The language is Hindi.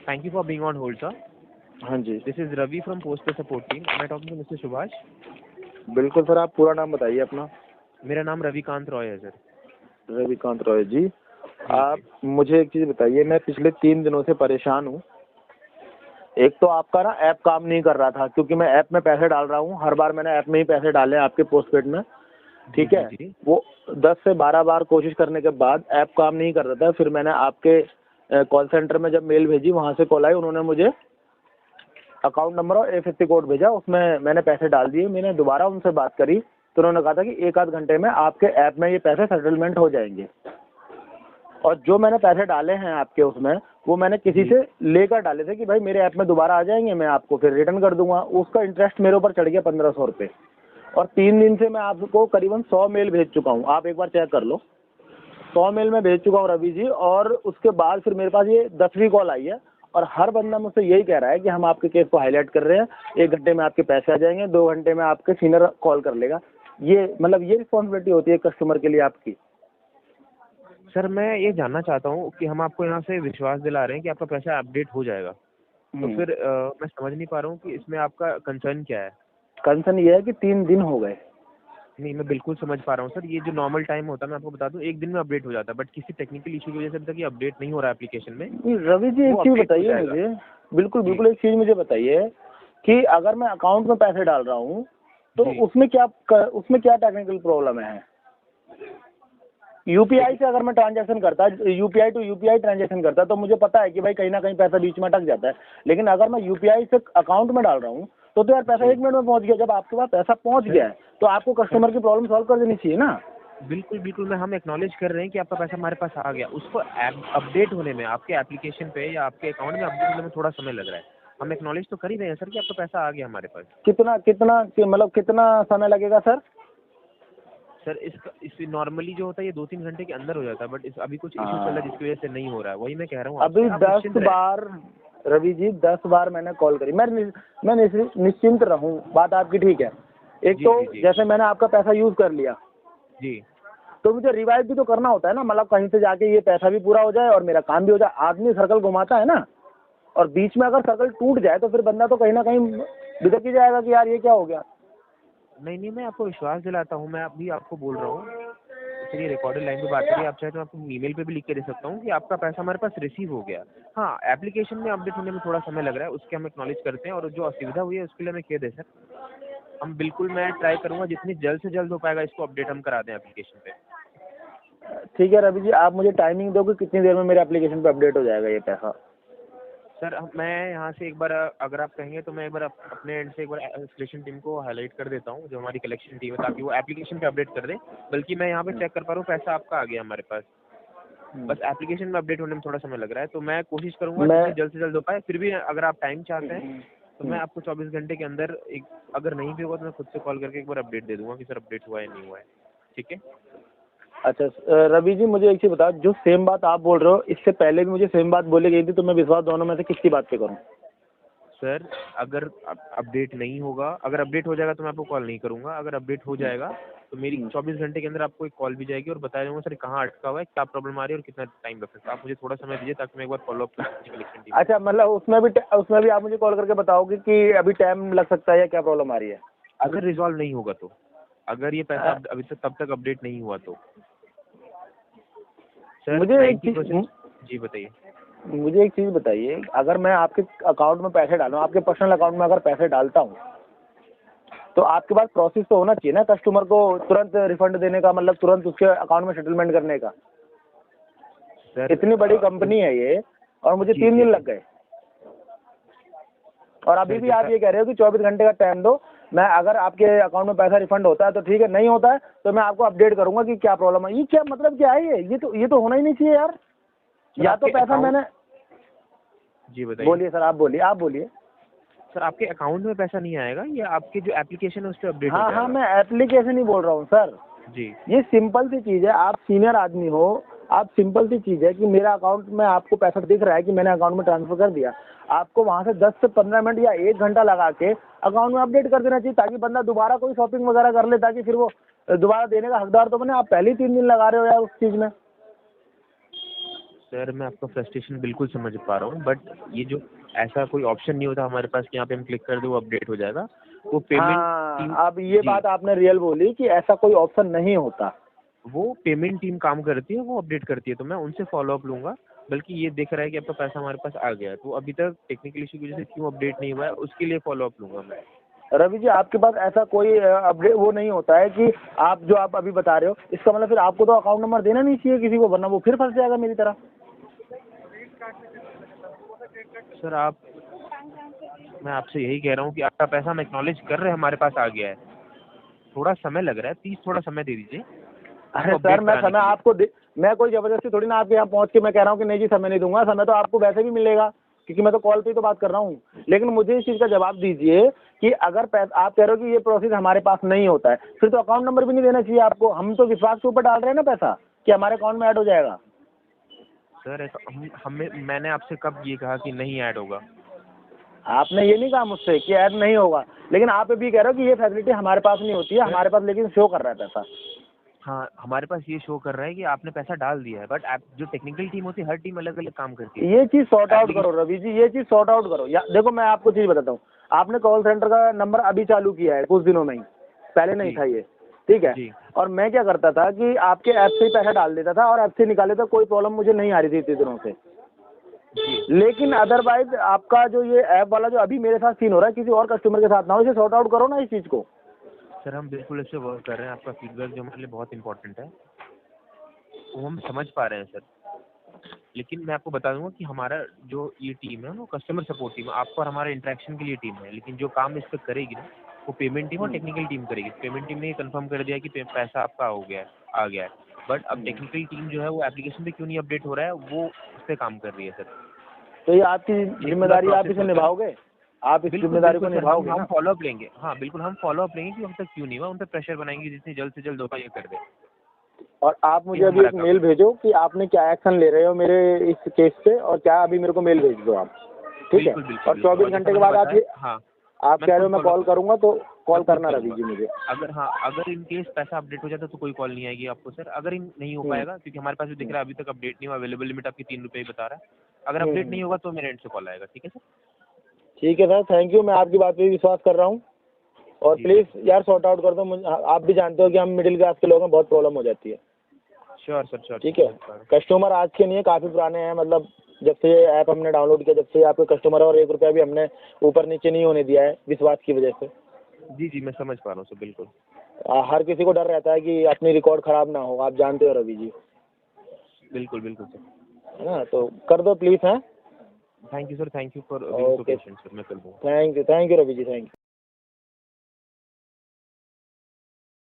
Thank you for being on hold, sir. हाँ जी, This is Ravi from Postpaid Support Team. Am I talking to Mr. Subhash? बिल्कुल सर। आप पूरा नाम बताइए अपना। मेरा नाम रविकांत रॉय है सर। रविकांत रॉय जी। आप मुझे एक चीज़ बताइए, मैं पिछले 3 दिनों से परेशान हूँ। एक तो आपका ना ऐप काम नहीं कर रहा था, क्योंकि मैं ऐप में पैसे डाल रहा हूँ। हर बार मैंने ऐप में ही पैसे डाले हैं आपके पोस्टपेड में, ठीक है। वो 10 से 12 बार कोशिश करने के बाद ऐप काम नहीं कर रहा था। फिर मैंने आपके कॉल सेंटर में जब मेल भेजी, वहाँ से कॉल आई, उन्होंने मुझे अकाउंट नंबर और AFSC कोड भेजा, उसमें मैंने पैसे डाल दिए। मैंने दोबारा उनसे बात करी तो उन्होंने कहा था कि 1 आध घंटे में आपके ऐप में ये पैसे सेटलमेंट हो जाएंगे। और जो मैंने पैसे डाले हैं आपके उसमें, वो मैंने किसी से लेकर डाले थे कि भाई मेरे ऐप में दोबारा आ जाएंगे, मैं आपको फिर रिटर्न कर दूंगा। उसका इंटरेस्ट मेरे ऊपर चढ़ गया 1500 रुपये। और 3 दिन से मैं आपको करीबन 100 मेल भेज चुका हूँ, आप एक बार चेक कर लो। 100 मेल में भेज चुका हूँ रवि जी। और उसके बाद फिर मेरे पास ये 10वीं कॉल आई है, और हर बंदा मुझसे यही कह रहा है कि हम आपके केस को हाईलाइट कर रहे हैं, 1 घंटे में आपके पैसे आ जाएंगे, 2 घंटे में आपके सीनियर कॉल कर लेगा। ये मतलब ये रिस्पॉन्सिबिलिटी होती है कस्टमर के लिए आपकी। सर मैं ये जानना चाहता हूँ कि हम आपको यहाँ से विश्वास दिला रहे हैं कि आपका पैसा अपडेट हो जाएगा, तो फिर मैं समझ नहीं पा रहा हूँ कि इसमें आपका कंसर्न क्या है। कंसर्न ये है कि 3 दिन हो गए। नहीं, मैं बिल्कुल समझ पा रहा हूँ सर। ये जो नॉर्मल टाइम होता है, मैं आपको बता दूं, 1 दिन में अपडेट हो जाता है, बट किसी टेक्निकल इशू की वजह से अभी तक ये अपडेट नहीं हो रहा है एप्लीकेशन में। नहीं, रवि जी एक वो चीज़ update हो बताइए जाएगा। मुझे, बिल्कुल एक चीज़ मुझे बताइए कि अगर मैं अकाउंट में पैसे डाल रहा हूँ तो उसमें क्या टेक्निकल प्रॉब्लम है। यूपीआई से अगर मैं ट्रांजैक्शन करता, यूपीआई टू यूपीआई ट्रांजैक्शन करता, तो मुझे पता है कि भाई कहीं ना कहीं पैसा बीच में अटक जाता है। लेकिन अगर मैं यूपीआई से अकाउंट में डाल रहा हूँ तो यार पैसा 1 मिनट में पहुंच गया। जब आपके पास पैसा पहुंच गया है तो आपको कस्टमर की प्रॉब्लम सॉल्व कर देनी चाहिए ना। बिल्कुल हम एक्नॉलेज कर रहे हैं कि आपका पैसा हमारे पास आ गया। उसको अपडेट होने में, आपके एप्लीकेशन पे या आपके अकाउंट में अपडेट होने में थोड़ा समय लग रहा है। हम एक्नॉलेज तो कर ही रहे हैं सर कि आपका पैसा आ गया हमारे पास। कितना समय लगेगा सर? सर इस नॉर्मली जो होता है ये 2-3 घंटे के अंदर हो जाता है, बट अभी कुछ इशू चल रहा है जिसकी वजह से नहीं हो रहा है। वही मैं कह रहा हूँ अभी 10 बार रवि जी, 10 बार मैंने कॉल करी। मैं निश्चिंत रहूं, बात आपकी ठीक है। एक तो जैसे मैंने आपका पैसा यूज कर लिया जी, तो मुझे रिवाइव भी तो करना होता है ना। मतलब कहीं से जाके ये पैसा भी पूरा हो जाए और मेरा काम भी हो जाए। आदमी सर्कल घुमाता है ना, और बीच में अगर सर्कल टूट जाए तो फिर बंदा तो कहीं ना कहीं बिदक ही जाएगा कि यार ये क्या हो गया। नहीं, मैं आपको विश्वास दिलाता हूँ। मैं अभी आपको बोल रहा हूँ, चलिए रिकॉर्डेड लाइन पे बात करिए। आप चाहे तो आपको ईमेल पे भी लिख के दे सकता हूँ कि आपका पैसा हमारे पास रिसीव हो गया। हाँ, एप्लीकेशन में अपडेट होने में थोड़ा समय लग रहा है, उसके हम एक्नॉलेज करते हैं। और जो असुविधा हुई है उसके लिए मैं खेद है सर। मैं ट्राई करूँगा जितनी जल्द से जल्द हो पाएगा इसको अपडेट हम करा दें एप्लीकेशन पे। ठीक है रवि जी, आप मुझे टाइमिंग दो कि कितनी देर में मेरे एप्लीकेशन पे अपडेट हो जाएगा ये पैसा। सर मैं यहाँ से एक बार, अगर आप कहेंगे तो मैं एक बार अपने एंड से एक बार एस्केलेशन टीम को हाईलाइट कर देता हूँ, जो हमारी कलेक्शन टीम है, ताकि वो एप्लीकेशन पे अपडेट कर दे। बल्कि मैं यहाँ पे चेक कर पा रहा हूँ पैसा आपका आ गया हमारे पास, बस एप्लीकेशन में अपडेट होने में थोड़ा समय लग रहा है। तो मैं कोशिश करूँगा जितनी जल्द से जल्द हो पाए। फिर भी अगर आप टाइम चाहते हैं तो मैं आपको 24 घंटे के अंदर अगर नहीं भी होगा तो मैं खुद से कॉल करके एक बार अपडेट दे दूंगा कि सर अपडेट हुआ है नहीं हुआ है। ठीक है। अच्छा रवि जी, मुझे एक चीज़ बताओ, जो सेम बात आप बोल रहे हो इससे पहले भी मुझे सेम बात बोली गई थी, तो मैं विश्वास दोनों में से किसकी बात पे करूं? सर अगर अपडेट नहीं होगा, अगर अपडेट हो जाएगा तो मैं आपको कॉल नहीं करूंगा। अगर अपडेट हो जाएगा तो मेरी 24 घंटे के अंदर आपको एक कॉल भी जाएगी और बताया जाऊंगा सर कहाँ अटका हुआ है, क्या प्रॉब्लम आ रही है और कितना टाइम लग सकता है। आप मुझे थोड़ा समय दीजिए ताकि मैं एक बार फॉलो अप कर कलेक्शन टीम। अच्छा, मतलब उसमें भी आप मुझे कॉल करके बताओगे कि अभी टाइम लग सकता है या क्या प्रॉब्लम आ रही है? अगर रिजॉल्व नहीं होगा तो, अगर ये पैसा अभी तक तब तक अपडेट नहीं हुआ तो सर मुझे 90%। जी बताइए। मुझे एक चीज़ बताइए, अगर मैं आपके अकाउंट में पैसे डालूँ, आपके पर्सनल अकाउंट में अगर पैसे डालता हूँ तो आपके पास प्रोसेस तो होना चाहिए ना कस्टमर को तुरंत रिफंड देने का, मतलब तुरंत उसके अकाउंट में सेटलमेंट करने का। सर इतनी बड़ी कंपनी है ये, और मुझे 3 दिन लग गए, और अभी भी आप ये कह रहे हो कि 24 घंटे का टाइम दो। मैं अगर आपके अकाउंट में पैसा रिफंड होता है तो ठीक है, नहीं होता है तो मैं आपको अपडेट करूंगा कि क्या प्रॉब्लम है। ये क्या मतलब क्या है ये तो होना ही नहीं चाहिए यार। या तो पैसा मैंने। जी बताइए। बोलिए सर, आप बोलिए। सर आपके अकाउंट में पैसा नहीं आएगा, ये आपके जो एप्लीकेशन है उस पर अपडेट हो हाँ जाएगा। हाँ, मैं एप्लीकेशन ही बोल रहा हूँ सर जी। ये सिंपल सी चीज़ है, आप सीनियर आदमी हो, आप सिंपल सी चीज़ है कि मेरा अकाउंट में आपको पैसा दिख रहा है कि मैंने अकाउंट में ट्रांसफर कर दिया, आपको वहाँ से 10 से 15 मिनट या 1 घंटा लगा के अकाउंट में अपडेट कर देना चाहिए, ताकि बंदा दोबारा कोई शॉपिंग वगैरह कर ले, ताकि फिर वो दोबारा देने का हकदार तो बने। आप पहले ही 3 दिन लगा रहे हो यार उस चीज़ में। सर मैं आपका फ्रस्ट्रेशन बिल्कुल समझ पा रहा हूँ, बट ये जो ऐसा कोई ऑप्शन नहीं होता हमारे पास कि यहाँ पे हम क्लिक कर दो वो अपडेट हो जाएगा। वो पेमेंट टीम, हाँ, अब ये जी, बात आपने रियल बोली कि ऐसा कोई ऑप्शन नहीं होता। वो पेमेंट टीम काम करती है, वो अपडेट करती है, तो मैं उनसे फॉलो अप लूंगा। बल्कि ये दिख रहा है कि आपका पैसा हमारे पास आ गया है, तो अभी तक टेक्निकल इशू की वजह से क्यों अपडेट नहीं हुआ है उसके लिए फॉलो अप लूंगा मैं। रवि जी, आपके पास ऐसा कोई अपडेट वो नहीं होता है कि आप जो आप अभी बता रहे हो, इसका मतलब फिर आपको तो अकाउंट नंबर देना नहीं चाहिए किसी को, वरना वो फिर फंस जाएगा मेरी तरह। सर आप, मैं आपसे यही कह रहा हूँ कि आपका पैसा हम एक्नॉलेज कर रहे हैं, हमारे पास आ गया है, थोड़ा समय लग रहा है, प्लीज थोड़ा समय दे दीजिए अरे उसको सर, अपडेट मैं कराने समय के लिए। आपको मैं कोई जबरदस्ती थोड़ी ना आपके यहाँ पहुँच के मैं कह रहा हूँ कि नहीं जी समय नहीं दूंगा। समय तो आपको वैसे भी मिलेगा, क्योंकि मैं तो कॉल पे ही तो बात कर रहा हूँ। लेकिन मुझे इस चीज़ का जवाब दीजिए कि अगर पैसा आप कह रहे हो कि ये प्रोसेस हमारे पास नहीं होता है, फिर तो अकाउंट नंबर भी नहीं देना चाहिए आपको। हम तो विश्वास के ऊपर डाल रहे हैं ना पैसा कि हमारे अकाउंट में ऐड हो जाएगा। सर ऐसा हमें, मैंने आपसे कब ये कहा कि नहीं ऐड होगा? आपने ये नहीं कहा मुझसे कि ऐड नहीं होगा, लेकिन आप अभी कह रहे हो कि ये फैसिलिटी हमारे पास नहीं होती है, सर हमारे पास लेकिन शो कर रहा है पैसा। हाँ, हमारे पास ये शो कर रहा है कि आपने पैसा डाल दिया है, बट आप जो टेक्निकल टीम होती है, हर टीम अलग अलग काम करती है। ये चीज़ सॉर्ट आउट करो एप्लीकेशन, रवि जी, ये चीज़ सॉर्ट आउट करो। या देखो, मैं आपको चीज़ बताता हूँ। आपने कॉल सेंटर का नंबर अभी चालू किया है कुछ दिनों में ही, पहले नहीं जी था ये, ठीक है। जी और मैं क्या करता था कि आपके ऐप से ही पैसा डाल देता था और ऐप से निकाले तो कोई प्रॉब्लम मुझे नहीं आ रही थी इतने दिनों से। जी। लेकिन अदरवाइज आपका जो ये ऐप वाला जो अभी मेरे साथ सीन हो रहा है, किसी और कस्टमर के साथ ना हो, इसे सॉर्ट आउट करो ना इस चीज़ को। सर हम बिल्कुल इस पे वर्क कर रहे हैं, आपका फीडबैक जो हमारे लिए बहुत इंपॉर्टेंट है, वो हम समझ पा रहे हैं सर। लेकिन मैं आपको बता दूंगा कि हमारा जो ये टीम है वो कस्टमर सपोर्ट टीम है, आपको और हमारे इंटरेक्शन के लिए टीम है, लेकिन जो काम इस पर करेगी ना वो पेमेंट टीम और टेक्निकल टीम करेगी। पेमेंट टीम ने ये कंफर्म कर दिया कि पैसा आपका हो गया है, आ गया है, बट अब टेक्निकल टीम जो है वो एप्लीकेशन पे क्यों नहीं अपडेट हो रहा है, वो उस पर काम कर रही है सर। तो ये आपकी ये पूरा जिम्मेदारी, आप प्रोसेस इसे होता है। निभाओगे? आप इस बिल्कुल जिम्मेदारी को बिल्कुल सर, निभाओगे हम ना? फॉलो अप लेंगे, हाँ बिल्कुल हम फॉलो अप लेंगे कि अब तक क्यों नहीं हुआ, उन पर प्रेशर बनाएंगे जितनी जल्द से जल्द होगा ये कर दे। और आप ये मुझे अभी हमारा एक काम मेल है। भेजो कि आपने क्या एक्शन ले रहे हो मेरे इस केस पे, और क्या अभी मेरे को मेल भेज दो आप, ठीक है। बिल्कुल बिल्कुल और बिल्कुल, 24 और जैसा घंटे के मैंने बाद आप बताया, ये हाँ आप मैं कह रहे खुद हो मैं फॉलो कॉल करूंगा, तो मैं कॉल खुद करना रवि करूंगा। जी मुझे। अगर, हाँ अगर इन केस पैसा अपडेट हो जाता तो कोई कॉल नहीं आएगी आपको सर। अगर इन नहीं हो हम्म पाएगा, क्योंकि हमारे पास भी दिख हम्म रहा है अभी तक अपडेट नहीं हुआ, अवेलेबल लिमिट आपकी 3 रुपये ही बता रहा है, अगर हम्म, अपडेट हम्म। नहीं होगा तो मेरे एंड से कॉल आएगा, ठीक है सर। ठीक है सर, थैंक यू। मैं आपकी बात पे विश्वास कर रहा हूँ। और जी सर, प्लीज़ यार सॉर्ट आउट कर दो मुझे। आप भी जानते हो कि हम मिडिल क्लास के लोग हैं, बहुत प्रॉब्लम हो जाती है। श्योर सर, श्योर ठीक है। समझ पा रहा कस्टमर आज के नहीं है, काफ़ी पुराने हैं। मतलब जब से ये ऐप हमने डाउनलोड किया, जब से आपके कस्टमर है, और 1 रुपया भी हमने ऊपर नीचे नहीं होने दिया है विश्वास की वजह से। हूँ। जी जी मैं समझ पा रहा हूँ सर, बिल्कुल। हर किसी को डर रहता है कि अपनी रिकॉर्ड खराब ना हो, आप जानते हो रवि जी, बिल्कुल बिल्कुल सर। है ना। तो कर दो प्लीज़। हैं। Thank you sir, thank you for being so okay, patient sir, मैं कर दूँगा। Thank you Ravi ji, thank you.